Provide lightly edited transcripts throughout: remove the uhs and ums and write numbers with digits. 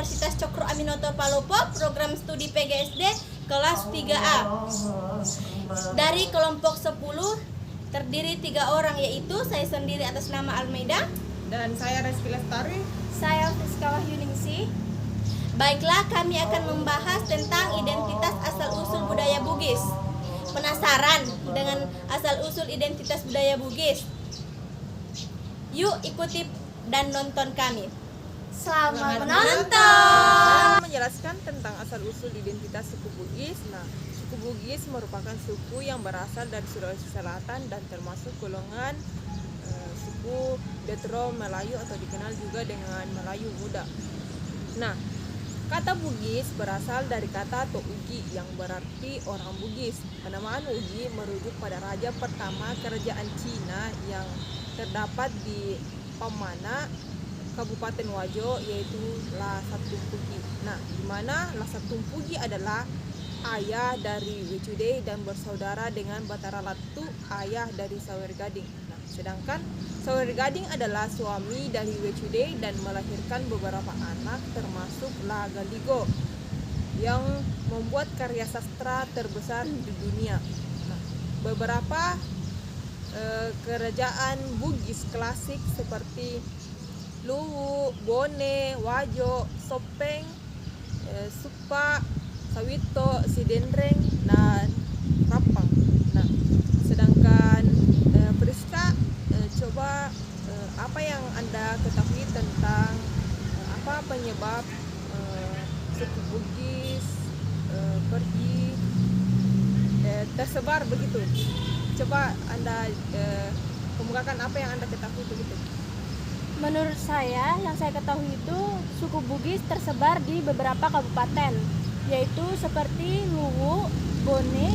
Universitas Cokro Aminoto Palopo, program studi PGSD kelas 3A. Dari kelompok 10 terdiri 3 orang, yaitu saya sendiri atas nama Almeida, dan saya Reski Lestari. Saya Friska Wahyuningsi. Baiklah, kami akan membahas tentang identitas asal-usul budaya Bugis. Penasaran dengan asal-usul identitas budaya Bugis? Yuk ikuti dan nonton kami. Selamat menonton. Saya menjelaskan tentang asal-usul identitas suku Bugis. Nah, suku Bugis merupakan suku yang berasal dari Sulawesi Selatan dan termasuk golongan suku Detro Melayu atau dikenal juga dengan Melayu Muda. Nah, kata Bugis berasal dari kata Tougi yang berarti orang Bugis. Penamaan Ugi merujuk pada raja pertama kerajaan Cina yang terdapat di Pamana, Kabupaten Wajo, yaitu Lasatumpugi. Nah, di mana Lasatumpugi adalah ayah dari Wecude dan bersaudara dengan Batara Latu, ayah dari Sawer Gading. Nah, sedangkan Sawer Gading adalah suami dari Wecude dan melahirkan beberapa anak termasuk La Galigo yang membuat karya sastra terbesar di dunia. Nah, beberapa kerajaan Bugis klasik seperti Luwu, Bone, Wajo, Sopeng, Supa, Sawito, Sidendreng, dan Rapang. Nah, sedangkan Priska, coba apa yang Anda ketahui tentang apa penyebab suku Bugis pergi tersebar begitu? Coba Anda kemukakan apa yang Anda ketahui begitu. Menurut saya, yang saya ketahui itu suku Bugis tersebar di beberapa kabupaten, yaitu seperti Luwu, Bone,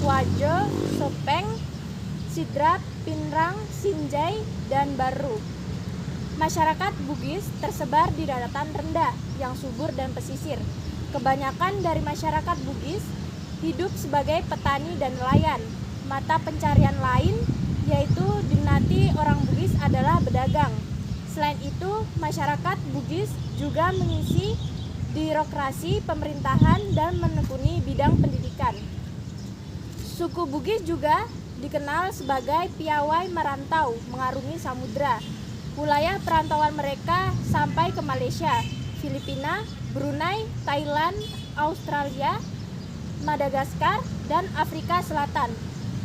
Wajo, Sopeng, Sidrap, Pinrang, Sinjai, dan Baru. Masyarakat Bugis tersebar di daratan rendah yang subur dan pesisir. Kebanyakan dari masyarakat Bugis hidup sebagai petani dan nelayan. Mata pencarian lain yaitu diminati orang Bugis adalah berdagang. Selain itu, masyarakat Bugis juga mengisi birokrasi pemerintahan dan menekuni bidang pendidikan. Suku Bugis juga dikenal sebagai piawai merantau mengarungi samudra. Wilayah perantauan mereka sampai ke Malaysia, Filipina, Brunei, Thailand, Australia, Madagaskar, dan Afrika Selatan.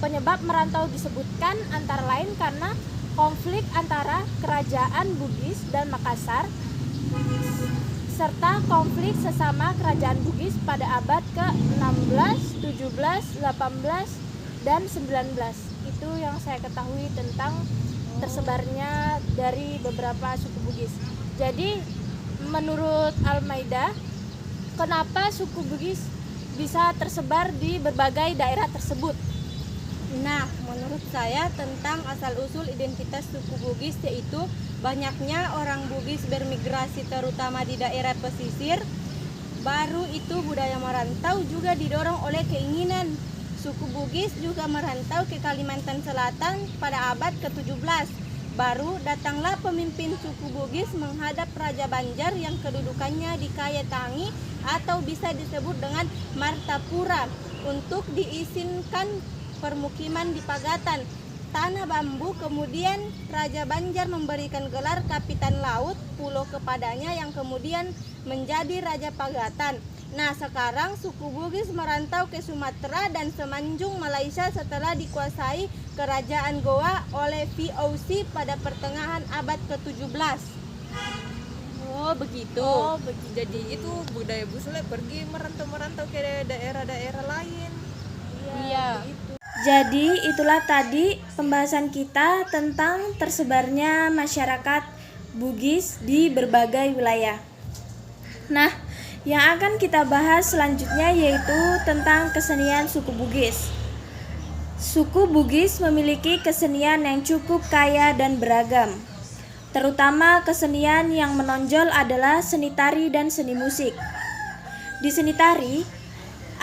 Penyebab merantau disebutkan antara lain karena konflik antara kerajaan Bugis dan Makassar serta konflik sesama kerajaan Bugis pada abad ke-16, 17, 18, dan 19. Itu yang saya ketahui tentang tersebarnya dari beberapa suku Bugis. Jadi menurut Almeida, kenapa suku Bugis bisa tersebar di berbagai daerah tersebut? Nah, menurut saya tentang asal-usul identitas suku Bugis, yaitu banyaknya orang Bugis bermigrasi terutama di daerah pesisir. Baru itu budaya merantau juga didorong oleh keinginan suku Bugis juga merantau ke Kalimantan Selatan pada abad ke-17. Baru datanglah pemimpin suku Bugis menghadap Raja Banjar yang kedudukannya di Kayetangi atau bisa disebut dengan Martapura untuk diizinkan permukiman di Pagatan, tanah bambu. Kemudian Raja Banjar memberikan gelar Kapitan Laut Pulau kepadanya yang kemudian menjadi Raja Pagatan. Nah, sekarang suku Bugis merantau ke Sumatera dan semenanjung Malaysia setelah dikuasai Kerajaan Goa oleh VOC pada pertengahan abad ke-17. Oh, begitu. Jadi itu budaya Busle pergi merantau-merantau ke daerah-daerah lain. Iya. Jadi itulah tadi pembahasan kita tentang tersebarnya masyarakat Bugis di berbagai wilayah. Nah, yang akan kita bahas selanjutnya yaitu tentang kesenian suku Bugis. Suku Bugis memiliki kesenian yang cukup kaya dan beragam. Terutama kesenian yang menonjol adalah seni tari dan seni musik. Di seni tari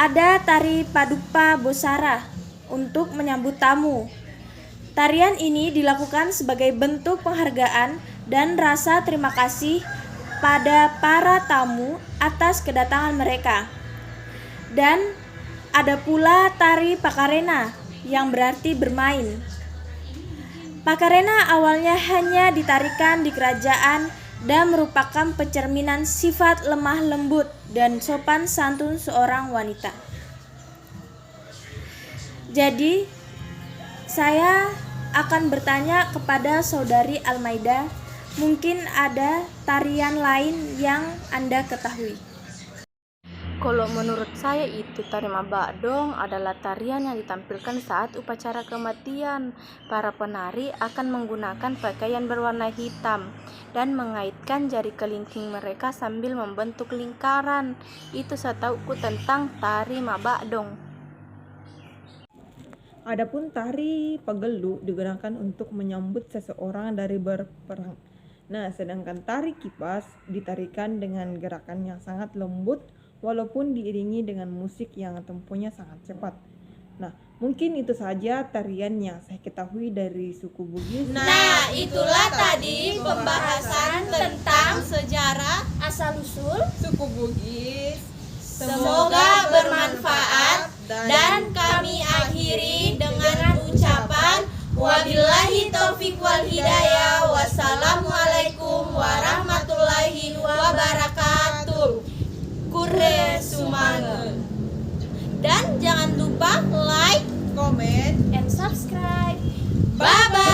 ada tari Paduka Bosara untuk menyambut tamu. Tarian ini dilakukan sebagai bentuk penghargaan dan rasa terima kasih pada para tamu atas kedatangan mereka. Dan ada pula tari Pakarena yang berarti bermain. Pakarena awalnya hanya ditarikan di kerajaan dan merupakan pencerminan sifat lemah lembut dan sopan santun seorang wanita. Jadi, saya akan bertanya kepada saudari Almaida, mungkin ada tarian lain yang Anda ketahui. Kalau menurut saya itu tari Mabakdong adalah tarian yang ditampilkan saat upacara kematian. Para penari akan menggunakan pakaian berwarna hitam dan mengaitkan jari kelingking mereka sambil membentuk lingkaran. Itu setauku tentang tari Mabakdong. Adapun tari Pagelu digunakan untuk menyambut seseorang dari berperang. Nah, sedangkan tari Kipas ditarikan dengan gerakan yang sangat lembut walaupun diiringi dengan musik yang temponya sangat cepat. Nah, mungkin itu saja tarian yang saya ketahui dari suku Bugis. Nah, itulah tadi pembahasan tentang sejarah Asal-usul Suku Bugis. Semoga bermanfaat dan kami akhiri dengan ucapan wabillahi taufik wal hidayah. Wassalamualaikum warahmatullahi wabarakatuh. Kure Sumange. Dan jangan lupa like, Komen and subscribe. bye bye.